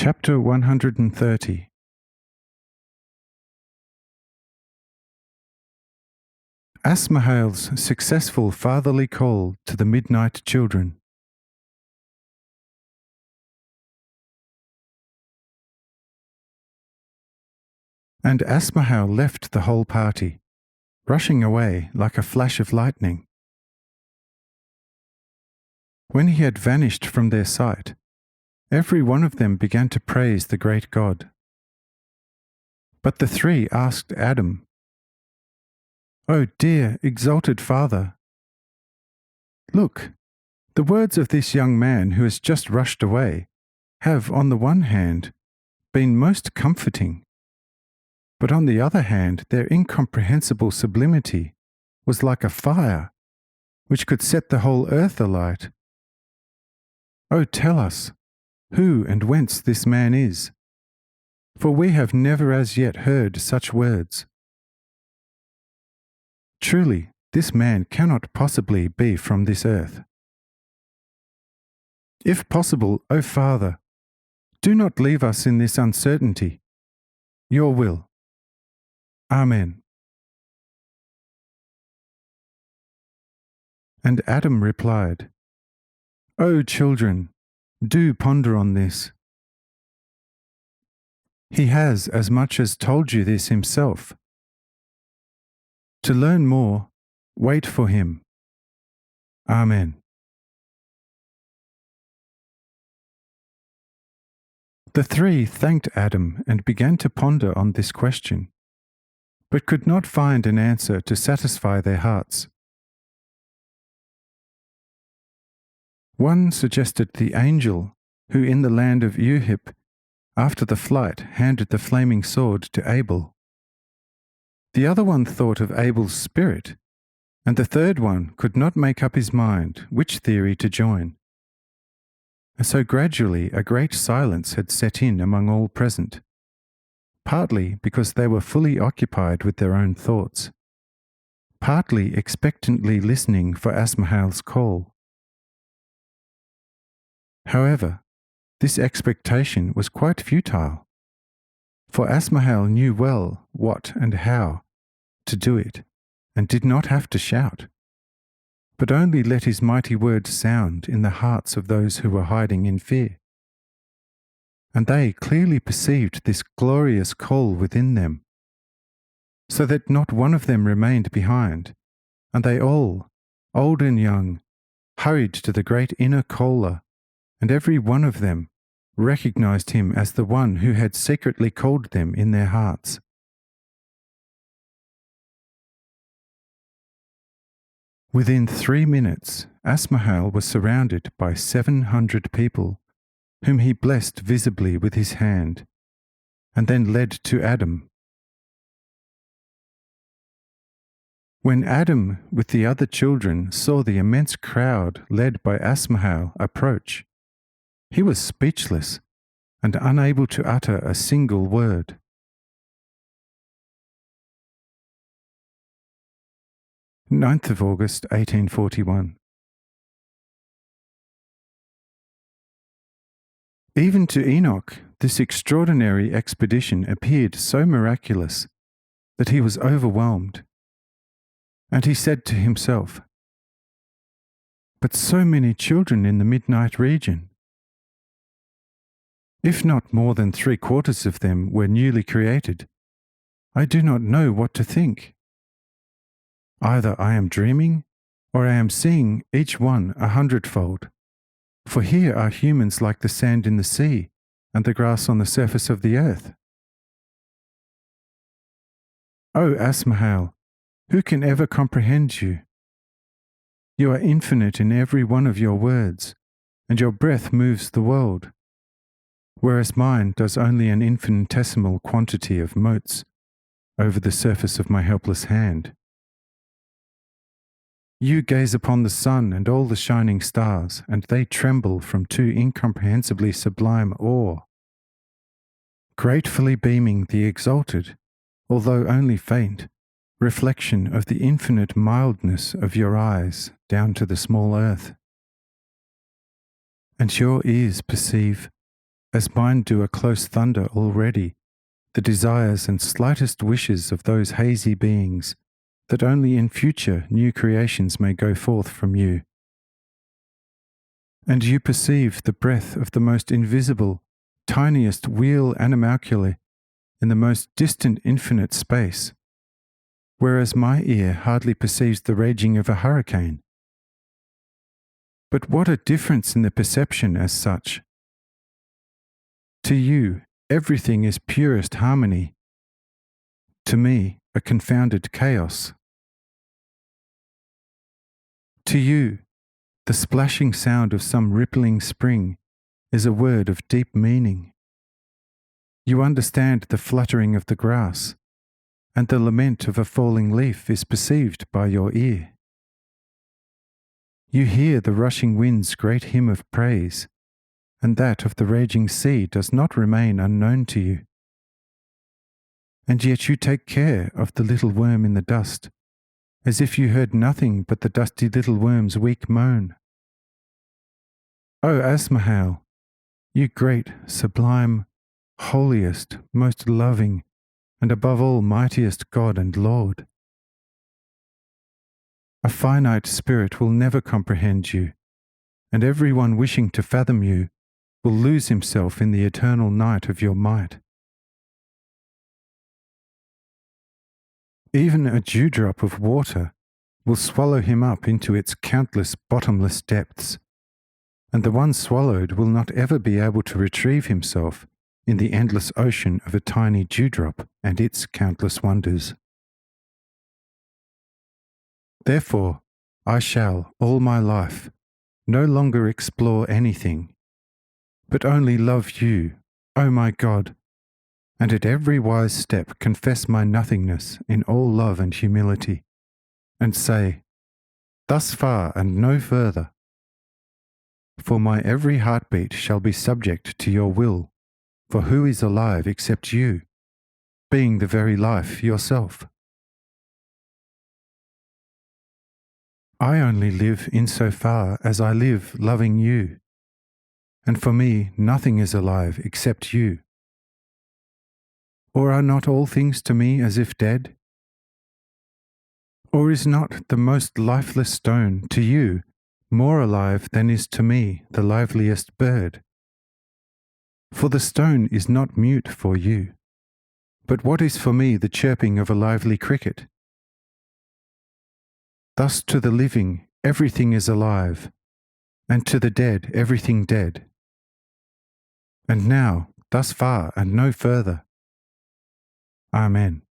Chapter 130. Asmahael's successful fatherly call to the midnight children. And Asmahael left the whole party, rushing away like a flash of lightning. When he had vanished from their sight, every one of them began to praise the great God. But the three asked Adam, "O dear, exalted father, look, the words of this young man who has just rushed away have, on the one hand, been most comforting, but on the other hand, their incomprehensible sublimity was like a fire, which could set the whole earth alight. O tell us, who and whence this man is, for we have never as yet heard such words. Truly, this man cannot possibly be from this earth. If possible, O Father, do not leave us in this uncertainty. Your will. Amen." And Adam replied, "O children, do ponder on this. He has as much as told you this himself. To learn more, wait for him. Amen." The three thanked Adam and began to ponder on this question, but could not find an answer to satisfy their hearts. One suggested the angel who in the land of Uhip, after the flight, handed the flaming sword to Abel. The other one thought of Abel's spirit, and the third one could not make up his mind which theory to join. And so gradually a great silence had set in among all present, partly because they were fully occupied with their own thoughts, partly expectantly listening for Asmahael's call. However, this expectation was quite futile, for Asmahael knew well what and how to do it, and did not have to shout, but only let his mighty word sound in the hearts of those who were hiding in fear. And they clearly perceived this glorious call within them, so that not one of them remained behind, and they all, old and young, hurried to the great inner caller, and every one of them recognized him as the one who had secretly called them in their hearts. Within 3 minutes, Asmahael was surrounded by 700 people, whom he blessed visibly with his hand, and then led to Adam. When Adam, with the other children, saw the immense crowd led by Asmahael approach, he was speechless and unable to utter a single word. August 9th, 1841. Even to Enoch, this extraordinary expedition appeared so miraculous that he was overwhelmed, and he said to himself, "But so many children in the midnight region! If not more than 3/4 of them were newly created, I do not know what to think. Either I am dreaming, or I am seeing each one 100-fold. For here are humans like the sand in the sea and the grass on the surface of the earth. O Asmahael, who can ever comprehend you? You are infinite in every one of your words, and your breath moves the world, whereas mine does only an infinitesimal quantity of motes over the surface of my helpless hand. You gaze upon the sun and all the shining stars, and they tremble from too incomprehensibly sublime awe. Gratefully beaming the exalted, although only faint, reflection of the infinite mildness of your eyes down to the small earth. And your ears perceive as mine do a close thunder already, the desires and slightest wishes of those hazy beings, that only in future new creations may go forth from you. And you perceive the breath of the most invisible, tiniest wheel animalculae in the most distant infinite space, whereas my ear hardly perceives the raging of a hurricane. But what a difference in the perception as such! To you, everything is purest harmony. To me, a confounded chaos. To you, the splashing sound of some rippling spring is a word of deep meaning. You understand the fluttering of the grass, and the lament of a falling leaf is perceived by your ear. You hear the rushing wind's great hymn of praise, and that of the raging sea does not remain unknown to you. And yet you take care of the little worm in the dust, as if you heard nothing but the dusty little worm's weak moan. O Asmahel, you great, sublime, holiest, most loving, and above all mightiest God and Lord! A finite spirit will never comprehend you, and every one wishing to fathom you will lose himself in the eternal night of your might. Even a dewdrop of water will swallow him up into its countless bottomless depths, and the one swallowed will not ever be able to retrieve himself in the endless ocean of a tiny dewdrop and its countless wonders. Therefore, I shall, all my life, no longer explore anything, but only love you, O my God, and at every wise step confess my nothingness in all love and humility, and say, thus far and no further. For my every heartbeat shall be subject to your will, for who is alive except you, being the very life yourself? I only live in so far as I live loving you, and for me nothing is alive except you. Or are not all things to me as if dead? Or is not the most lifeless stone to you more alive than is to me the liveliest bird? For the stone is not mute for you, but what is for me the chirping of a lively cricket? Thus to the living everything is alive, and to the dead everything dead. And now, thus far and no further. Amen.